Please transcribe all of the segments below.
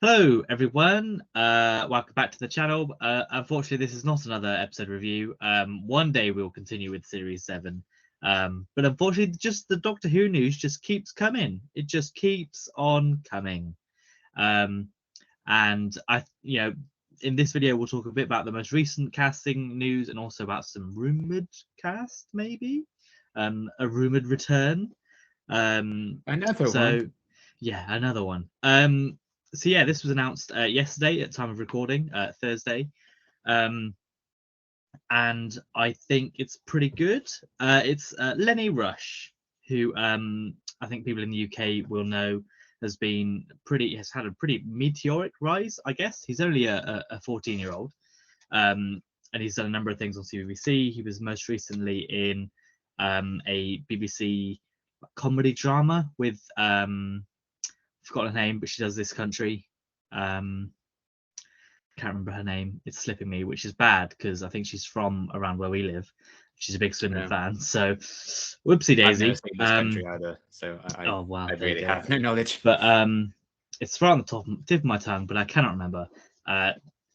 Hello, everyone. Welcome back to the channel. Unfortunately, this is not another episode review. One day we'll continue with Series 7. But unfortunately, just the Doctor Who news just keeps coming. It just keeps on coming. And in this video, we'll talk a bit about the most recent casting news and also about some rumored cast, maybe a rumored return. Another one. Yeah, another one. So yeah, this was announced yesterday at time of recording, Thursday, and I think it's pretty good. It's Lenny Rush, who I think people in the UK will know has had a pretty meteoric rise. I guess he's only a 14-year-old, and he's done a number of things on CBBC. He was most recently in a BBC comedy drama with forgotten her name, but she does This Country. Can't remember her name. It's slipping me, which is bad because I think she's from around where we live. She's a big Swindon fan, so whoopsie daisy. I've never seen This Country either, so I really have no knowledge. But it's right on the tip of my tongue, but I cannot remember.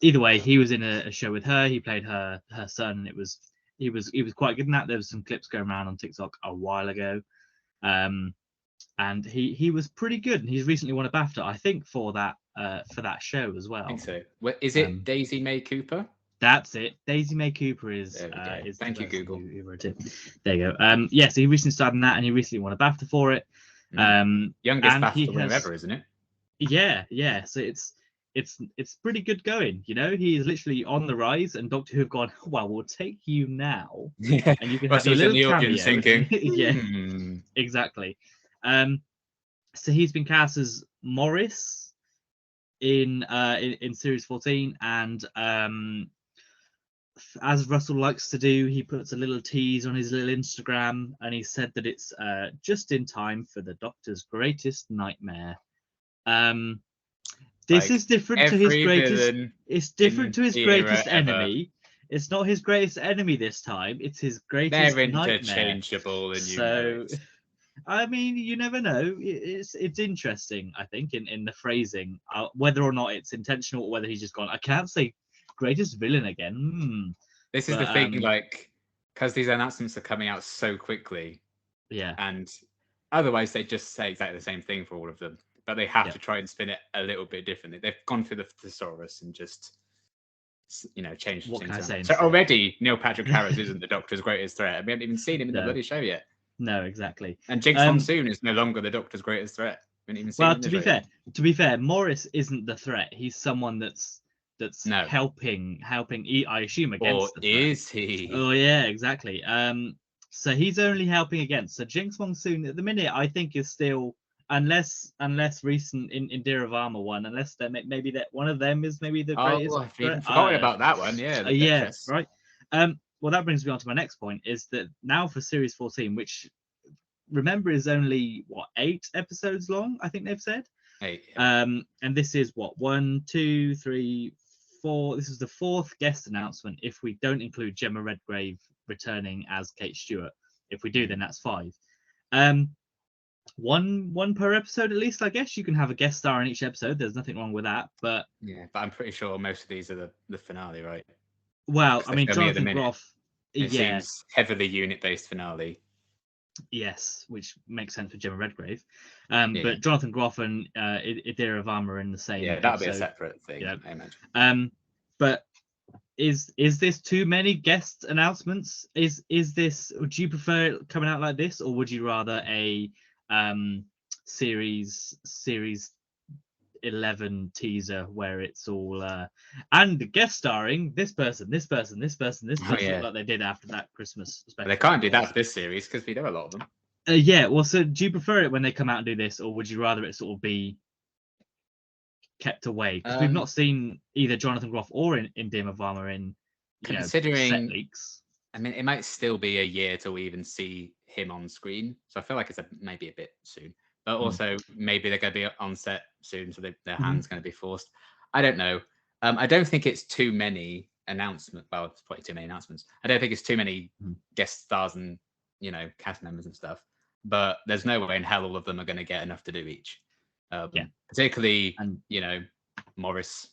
Either way, he was in a show with her. He played her son, and he was quite good in that. There was some clips going around on TikTok a while ago. And he was pretty good, and he's recently won a BAFTA, I think, for that show as well. I think so. Is it Daisy May Cooper? That's it. Daisy May Cooper is. Thank you, Google. Who wrote it. There you go. Yes, so he recently started in that, and he recently won a BAFTA for it. Youngest BAFTA winner ever, isn't it? Yeah. So it's pretty good going. You know, he is literally on the rise, and Doctor Who have gone, well, we'll take you now, yeah. And you can have a little in the audience thinking, yeah, exactly. So he's been cast as Morris in Series 14, and as Russell likes to do, he puts a little tease on his little Instagram, and he said that it's just in time for the Doctor's greatest nightmare. This is different to his greatest. It's different to his greatest enemy. It's not his greatest enemy this time. It's his greatest nightmare. They're interchangeable, and so. I mean, you never know. It's interesting, I think, in the phrasing, whether or not it's intentional or whether he's just gone, I can't say greatest villain again. This is the thing, like, because these announcements are coming out so quickly. Yeah. And otherwise, they just say exactly the same thing for all of them. But they have to try and spin it a little bit differently. They've gone through the thesaurus and just, changed what things around. So already, Neil Patrick Harris isn't the Doctor's greatest threat. We haven't even seen him in the bloody show yet. No, exactly. And Jinx Monsoon is no longer the Doctor's greatest threat. To be fair, Morris isn't the threat. He's someone that's helping. I assume against. Or is he? Oh yeah, exactly. So he's only helping against. So Jinx Monsoon at the minute, I think, is still, unless recent in Dear of Armor one, unless maybe that one of them is maybe the greatest. I forgot about that one. Yeah. Yeah. Right. Well, that brings me on to my next point, is that now for Series 14, which, remember, is only, 8 episodes long, I think they've said? 8. Yeah. And this is, 1, 2, 3, 4... This is the 4th guest announcement, if we don't include Gemma Redgrave returning as Kate Stewart. If we do, then that's 5. One per episode, at least, I guess. You can have a guest star in each episode. There's nothing wrong with that, but... Yeah, but I'm pretty sure most of these are the finale, right? Well, I mean, Jonathan Groff, seems heavily unit-based finale. Yes, which makes sense for Gemma Redgrave. But Jonathan Groff and Idira Varma are in the same. Yeah, that'll be a separate thing. Yeah. I imagine. But is this too many guest announcements? Is this? Would you prefer it coming out like this, or would you rather a series 11 teaser where it's all and guest starring this person, like they did after that Christmas special. They can't do that for this series because we know a lot of them. Yeah, well, so do you prefer it when they come out and do this, or would you rather it sort of be kept away? Because we've not seen either Jonathan Groff or in Dear of Varma in considering set leaks. I mean, it might still be a year till we even see him on screen, so I feel like it's maybe a bit soon. But also, maybe they're going to be on set soon, so their hand's going to be forced. I don't know. I don't think it's too many announcements. Well, it's probably too many announcements. I don't think it's too many guest stars and, cast members and stuff. But there's no way in hell all of them are going to get enough to do each. Particularly, Morris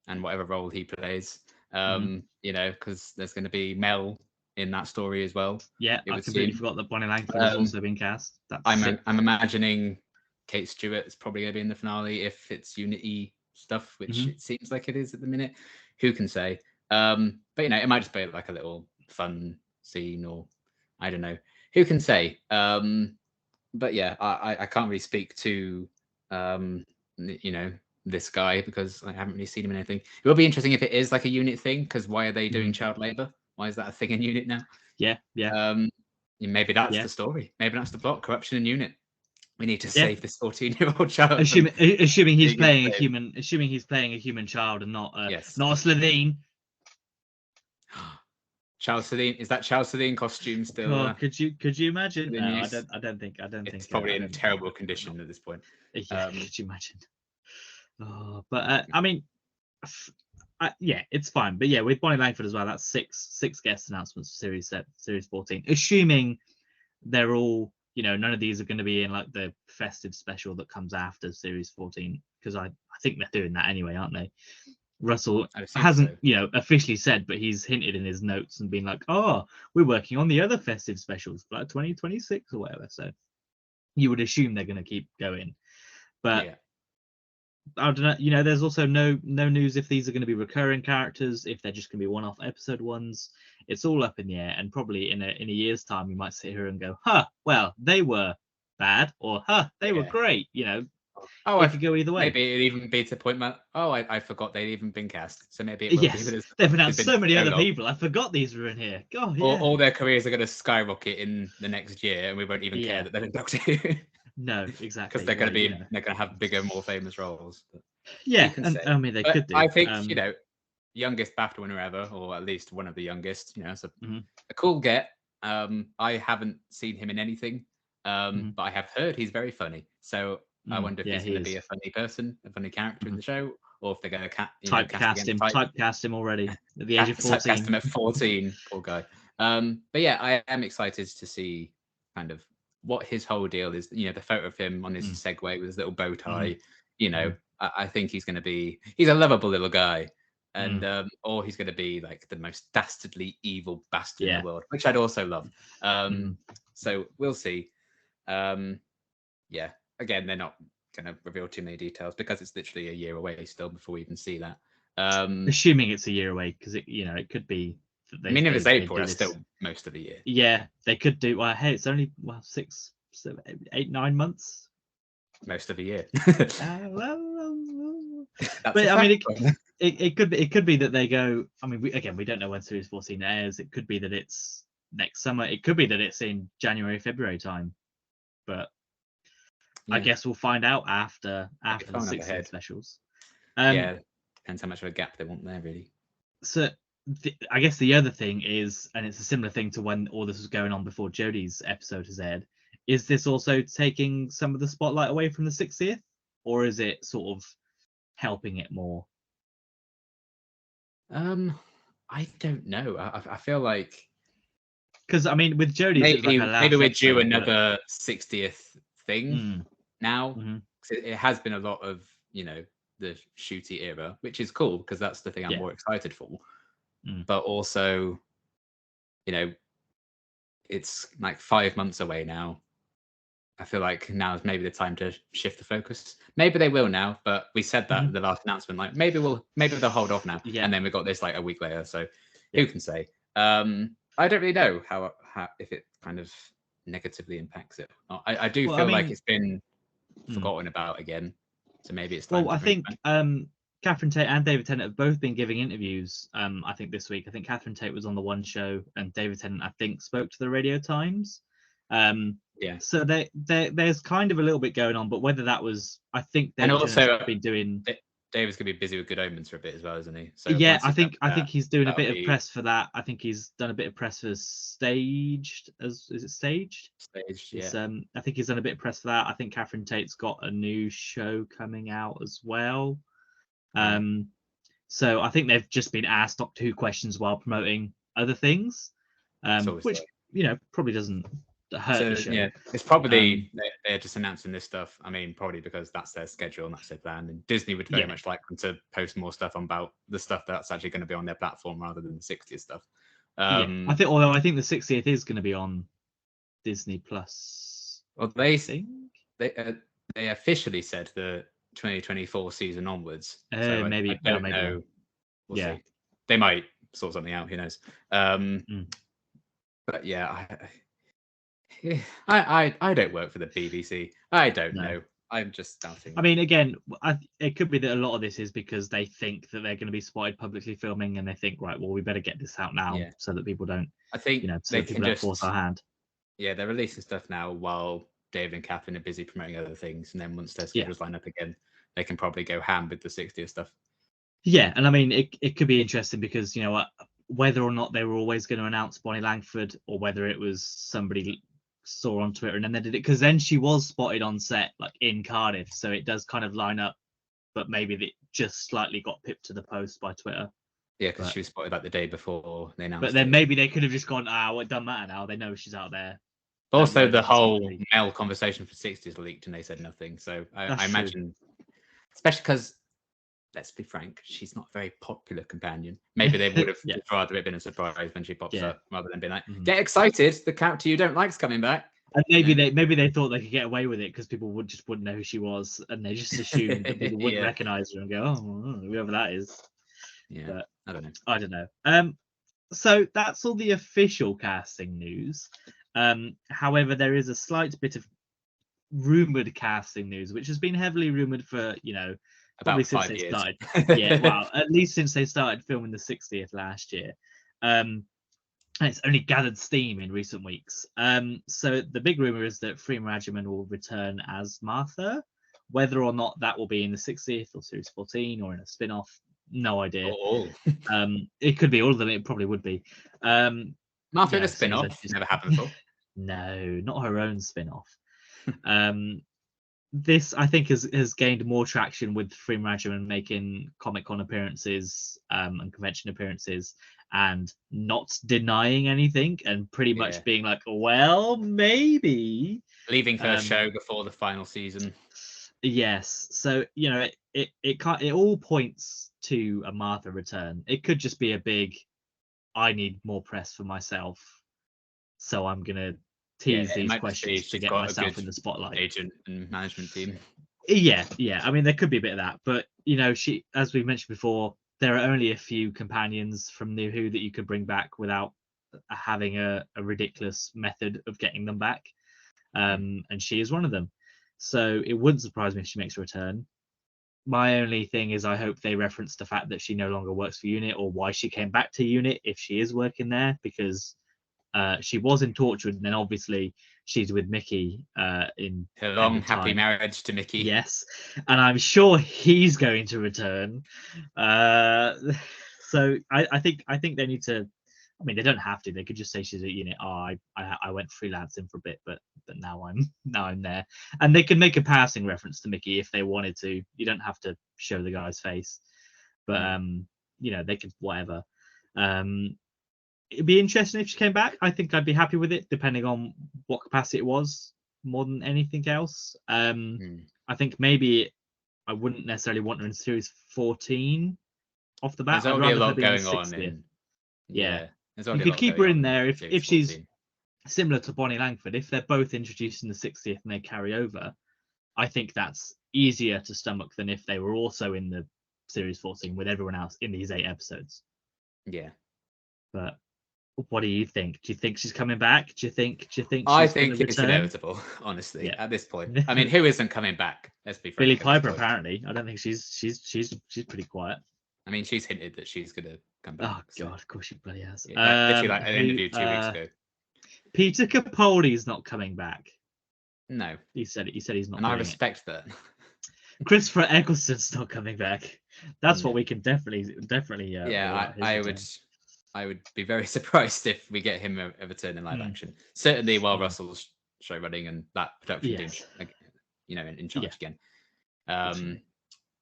and whatever role he plays. Mhm. You know, because there's going to be Mel in that story as well. Yeah, It I would completely seem. forgot that Bonnie Langford has also been cast. I'm imagining Kate Stewart is probably going to be in the finale if it's Unity stuff, which it seems like it is at the minute. Who can say? But you know, it might just be like a little fun scene, or I don't know. Who can say? But yeah, I can't really speak to you know, this guy because I haven't really seen him in anything. It will be interesting if it is like a unit thing, because why are they doing child labor? Why is that a thing in unit now? Yeah. Maybe that's Yeah. the story. Maybe that's the plot. Corruption in unit. We need to Yeah. save this 14-year-old child. Assuming he's being playing a enslaved. human. Assuming he's playing a human child and not Yes. not a Slovene. Charles Celine, is that Charles Celine costume still? Oh, could you imagine? still in No, use? I don't think. It's probably I in don't. terrible condition at this point. Yeah, could you imagine? Oh, but I mean, yeah, it's fine. But yeah, with Bonnie Langford as well, that's six guest announcements for series 14. Assuming they're all, you know, none of these are going to be in like the festive special that comes after series 14, because I think they're doing that anyway, aren't they? Russell hasn't, so. you know, officially said, but he's hinted in his notes and been like, "Oh, we're working on the other festive specials for like 2026 or whatever." So you would assume they're going to keep going, but Yeah. I don't know. You know, there's also no news if these are going to be recurring characters, if they're just going to be one-off episode ones. It's all up in the air, and probably in a year's time, we might sit here and go, "Huh, well, they were bad," or "Huh, they were great." You know, Oh, it could go either way. maybe it'd even be to the point where, oh, I forgot they'd even been cast. So maybe it will Yes, be. they've announced been so many other long. people. I forgot these were in here. God, yeah. All their careers are going to skyrocket in the next year, and we won't even care that they're in Doctor Who. No, exactly. Because they're going to be, you know. they're going to have bigger, more famous roles. But Yeah, can and say. I mean they But could do. I think you know, youngest BAFTA winner ever, or at least one of the youngest. You know, it's a cool get. I haven't seen him in anything, but I have heard he's very funny. So I wonder if he's going to be a funny person, a funny character in the show, or if they're going to typecast him already at the age of 14. Typecast him at 14, poor guy. But yeah, I am excited to see kind of what his whole deal is. You know, the photo of him on his Segway with his little bow tie. You know, I think he's a lovable little guy. And or he's going to be like the most dastardly evil bastard in the world, which I'd also love. So we'll see. Yeah, again, they're not going to reveal too many details because it's literally a year away still before we even see that. Assuming it's a year away, because it could be. I mean, if it's April, it's still most of the year. Yeah, they could do. Well, hey, it's only 6, 7, 8, 9 months. Most of the year. But I mean, it could be that they go. I mean, we don't know when series 14 airs. It could be that it's next summer. It could be that it's in January, February time. But I guess we'll find out after the 16 specials. Yeah, depends how much of a gap they want there, really. So I guess the other thing is, and it's a similar thing to when all this was going on before Jodie's episode has aired, is this also taking some of the spotlight away from the 60th, or is it sort of helping it more? I don't know. I feel like, because I mean, with Jodie's, maybe, maybe we're due another 60th thing now. It has been a lot of, you know, the shooty era, which is cool because that's the thing I'm more excited for. But also, you know, it's like 5 months away now. I feel like now is maybe the time to shift the focus. Maybe they will now, but we said that in the last announcement. Like maybe they'll hold off now, and then we got this like a week later. So who can say? I don't really know how if it kind of negatively impacts it. I do feel like it's been forgotten about again. So maybe it's time. Well, I think Catherine Tate and David Tennant have both been giving interviews. I think this week. I think Catherine Tate was on the One Show, and David Tennant, I think, spoke to the Radio Times. So there's kind of a little bit going on, but whether that was, I think they've also been doing. David's gonna be busy with Good Omens for a bit as well, isn't he? So yeah, I think he's doing a bit of press for that. I think he's done a bit of press for Staged. Is it Staged? Staged, yeah. I think he's done a bit of press for that. I think Catherine Tate's got a new show coming out as well. So I think they've just been asked Doctor Who questions while promoting other things, which you know probably doesn't hurt the show. Yeah, it's probably they're just announcing this stuff. I mean, probably because that's their schedule and that's their plan. And Disney would very much like them to post more stuff about the stuff that's actually going to be on their platform rather than the 60th stuff. I think, although I think the 60th is going to be on Disney Plus. Well, they officially said the 2024 season onwards. So maybe I don't know. We'll see. They might sort something out. Who knows? But yeah, I don't work for the BBC. I don't know. I'm just doubting. I mean, again, it could be that a lot of this is because they think that they're going to be spotted publicly filming, and they think, right, well, we better get this out now so that people don't. I think so that people don't force our hand. Yeah, they're releasing stuff now while David and Catherine are busy promoting other things, and then once their schedules line up again, they can probably go ham with the 60th stuff. Yeah, and I mean, it could be interesting because whether or not they were always going to announce Bonnie Langford, or whether it was somebody saw on Twitter and then they did it, because then she was spotted on set like in Cardiff, so it does kind of line up, but maybe it just slightly got pipped to the post by Twitter. Yeah, because she was spotted like the day before they announced. But then maybe they could have just gone, well, it doesn't matter now. They know she's out there. Also, the whole Mel conversation for 60s leaked and they said nothing. So I imagine, especially because, let's be frank, she's not a very popular companion. Maybe they would have rather it been a surprise when she pops up, rather than being like, get excited, the character you don't like's coming back. And maybe they thought they could get away with it because people wouldn't know who she was, and they just assumed that people wouldn't recognize her and go, oh, whoever that is. Yeah, but I don't know. So that's all the official casting news. However, there is a slight bit of rumored casting news, which has been heavily rumored for probably about since 5 years. Started. Well, at least since they started filming the 60th last year. And it's only gathered steam in recent weeks. So the big rumor is that Freema Agyeman will return as Martha. Whether or not that will be in the 60th or Series 14 or in a spin-off, no idea. It could be all of them. It probably would be. Martha in a spin-off? Never happened before. No, not her own spin-off. This, I think, has gained more traction with Freema Agyeman making Comic-Con appearances and convention appearances and not denying anything and pretty much being like, well, maybe. Leaving her show before the final season. Yes. So, it all points to a Martha return. It could just be a big, I need more press for myself, so I'm going to tease these questions to get myself in the spotlight. Agent and management team. Yeah. I mean, there could be a bit of that, but she, as we mentioned before, there are only a few companions from New Who that you could bring back without having a ridiculous method of getting them back, and she is one of them. So it wouldn't surprise me if she makes a return. My only thing is I hope they reference the fact that she no longer works for Unit, or why she came back to Unit if she is working there, because she was in Torchwood, and then obviously she's with Mickey in her long happy marriage to Mickey. Yes, and I'm sure he's going to return. So I think they need to. I mean, they don't have to. They could just say she's at Unit. I went freelancing for a bit, but now I'm there, and they can make a passing reference to Mickey if they wanted to. You don't have to show the guy's face, but they could whatever. It'd be interesting if she came back. I think I'd be happy with it, depending on what capacity it was, more than anything else. I think maybe I wouldn't necessarily want her in Series 14 off the bat. There's already a lot going on. You could keep her in there if she's similar to Bonnie Langford. If they're both introduced in the 60th and they carry over, I think that's easier to stomach than if they were also in the Series 14 with everyone else in these 8 episodes. Yeah. But what do you think? Do you think she's coming back? Do you think she's I think it's inevitable, honestly, at this point. I mean, who isn't coming back? Let's be frank. Billie Piper, apparently. I don't think she's pretty quiet. I mean, she's hinted that she's gonna come back. Oh God, of course she bloody has. Literally, like an interview 2 weeks ago. Peter Capaldi's not coming back. No, he said he's not. And I respect that. Christopher Eccleston's not coming back. That's what we can definitely. I would be very surprised if we get him a return in live action. Certainly, while Russell's show running and that production team, in charge again.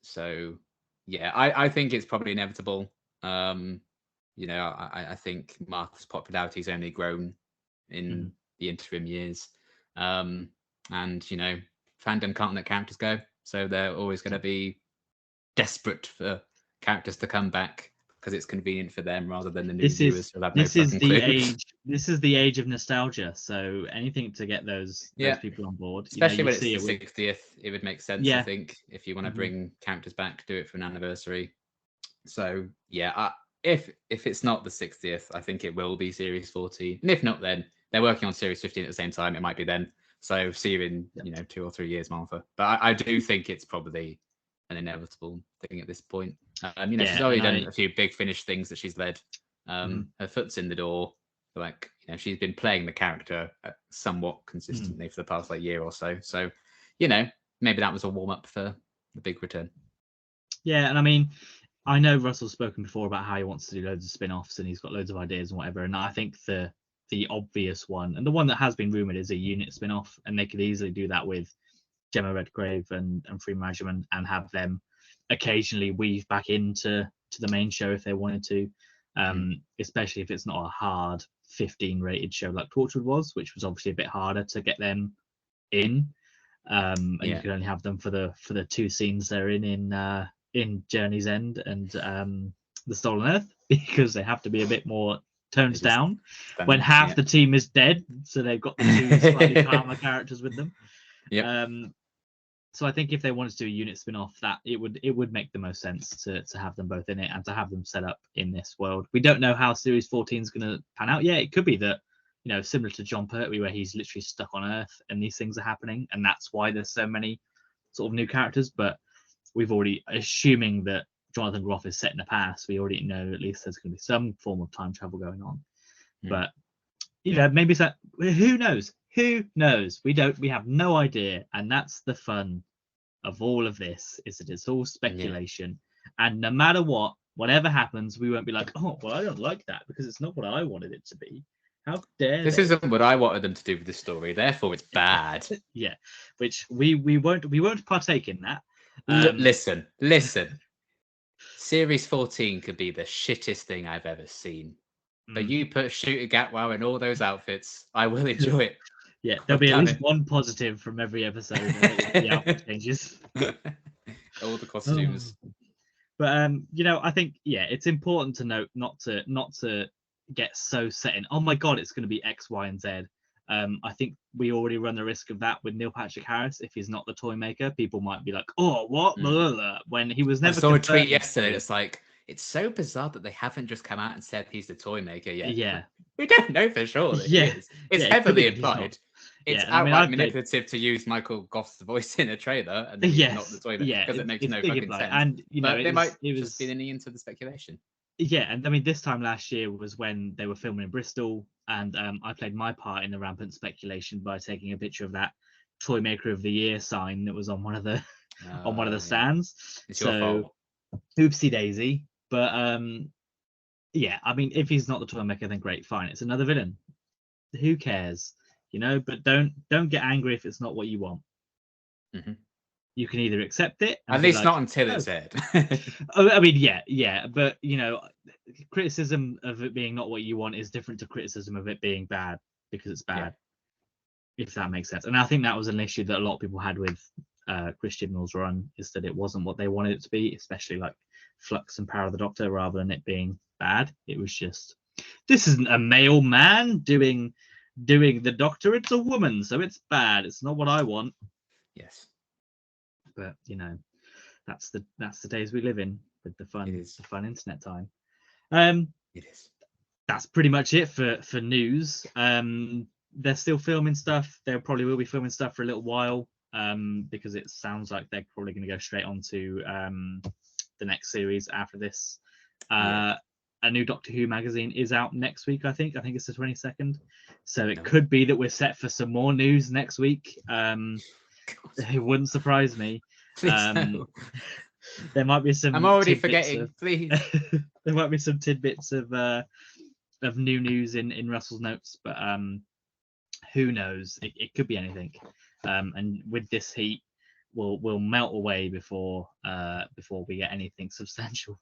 So yeah, I think it's probably inevitable. I think Martha's popularity has only grown in the interim years. And fandom can't let characters go, so they're always going to be desperate for characters to come back because it's convenient for them rather than the new viewers who have no fucking clue. This is the age of nostalgia. So anything to get those people on board, especially when it's the 60th, it would make sense. I think if you want to bring characters back, do it for an anniversary. So yeah, if it's not the 60th, I think it will be Series 14, and if not, then they're working on Series 15 at the same time. It might be then. So see you in 2 or 3 years, Martha. But I do think it's probably an inevitable thing at this point. She's already done a few big Finish things that she's led. Her foot's in the door. Like, she's been playing the character somewhat consistently for the past year or so. So, maybe that was a warm up for the big return. Yeah, and I mean, I know Russell's spoken before about how he wants to do loads of spin-offs and he's got loads of ideas and whatever. And I think the obvious one, and the one that has been rumored, is a unit spin-off, and they could easily do that with Gemma Redgrave and Freeman Rajaman and have them occasionally weave back into the main show if they wanted to, especially if it's not a hard 15 rated show like Torchwood was, which was obviously a bit harder to get them in. And you could only have them for the 2 scenes they're in Journey's End and The Stolen Earth, because they have to be a bit more toned down when half the team is dead, so they've got the 2 slightly calmer characters with them. So I think if they wanted to do a unit spin-off, that it would make the most sense to have them both in it and to have them set up in this world. We don't know how Series 14 is going to pan out yet. It could be that, similar to John Pertwee, where he's literally stuck on Earth and these things are happening, and that's why there's so many sort of new characters. But we've already, assuming that Jonathan Groff is set in the past, we already know at least there's going to be some form of time travel going on. But maybe that, who knows? Who knows? We have no idea, and that's the fun of all of this, is that it's all speculation. And no matter whatever happens, we won't be like, oh well, I don't like that because it's not what I wanted it to be. How dare this isn't what I wanted them to do with this story, therefore it's bad. Which we won't partake in that. Listen. Series 14 could be the shittest thing I've ever seen. But you put Shooter Gatwa in all those outfits, I will enjoy it. There'll be at least one positive from every episode. The outfit changes. All the costumes. But I think it's important to note not to get so set in, oh my god, it's going to be X, Y, and Z. I think we already run the risk of that with Neil Patrick Harris. If he's not the toy maker, people might be like, oh, what? Blah, blah, when he was never. I saw a tweet yesterday that's like, it's so bizarre that they haven't just come out and said he's the toy maker yet. Yeah. We don't know for sure that he is. It's heavily implied. It's outright manipulative to use Michael Goff's voice in a trailer and then he's not the toy maker because it makes no fucking sense. And they might just be leaning into the speculation. Yeah, and I mean, this time last year was when they were filming in Bristol, and I played my part in the rampant speculation by taking a picture of that Toy Maker of the Year sign that was on one of the stands. It's your fault. Oopsie daisy. But I mean, if he's not the toy maker, then great, fine. It's another villain. Who cares? But don't get angry if it's not what you want. You can either accept it, at least not until it's aired. I mean, but criticism of it being not what you want is different to criticism of it being bad because it's bad. If that makes sense. And I think that was an issue that a lot of people had with Chris Chibnall's run, is that it wasn't what they wanted it to be, especially like Flux and Power of the Doctor, rather than it being bad. It was just, this isn't a male man doing the Doctor, it's a woman, so it's bad. It's not what I want. Yes. But that's the days we live in with the fun internet time. It is. That's pretty much it for news. They're still filming stuff. They probably will be filming stuff for a little while, because it sounds like they're probably going to go straight on to the next series after this. A new Doctor Who magazine is out next week, I think it's the 22nd, so it could be that we're set for some more news next week. It wouldn't surprise me. There might be some, I'm already forgetting, please. There might be some tidbits of new news in Russell's notes, but who knows? It could be anything. And with this heat, we'll melt away before we get anything substantial.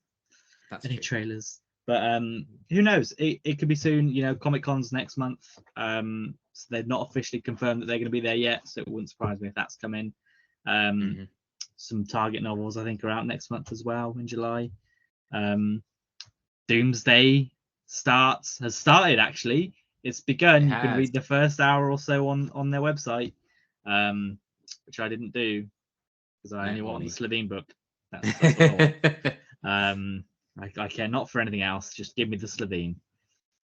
That's any true. Trailers. But who knows? It could be soon. Comic Con's next month. So they've not officially confirmed that they're going to be there yet. So it wouldn't surprise me if that's coming. Some Target novels I think are out next month as well in July. Doomsday has started actually. It's begun. You can read the first hour or so on their website, which I didn't do because I only want the Slovene book. That's what I want. I care not for anything else. Just give me the Slovene.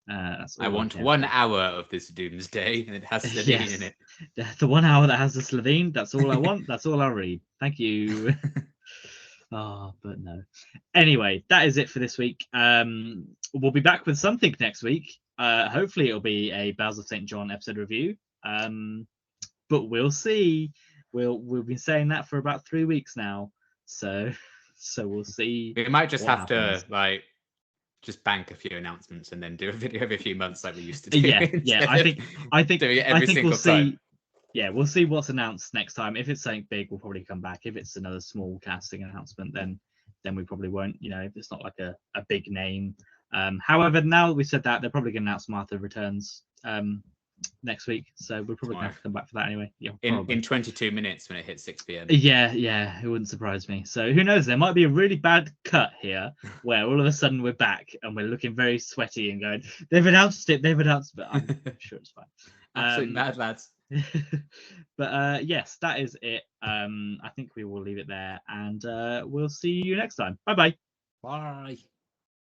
That's all I want 1 hour of this Doomsday, and it has Slovene in it. The 1 hour that has the Slovene. That's all I want. That's all I'll read. Thank you. But no. Anyway, that is it for this week. We'll be back with something next week. Hopefully, it'll be a Bells of St. John episode review. But we'll see. We've been saying that for about 3 weeks now. So we'll see. We might just have to just bank a few announcements and then do a video every few months like we used to do. Yeah. I think doing it every single we'll time. see. Yeah, we'll see what's announced next time. If it's something big, we'll probably come back. If it's another small casting announcement, then we probably won't. If it's not like a big name. However, now that we said that, they're probably going to announce Martha Returns next week. So we're probably going to have to come back for that anyway. Yeah, in 22 minutes when it hits 6 p.m. Yeah, it wouldn't surprise me. So who knows? There might be a really bad cut here where all of a sudden we're back and we're looking very sweaty and going, they've announced it, but I'm sure it's fine. Absolute mad lads. But yes, that is it. I think we will leave it there, and we'll see you next time. Bye. Bye.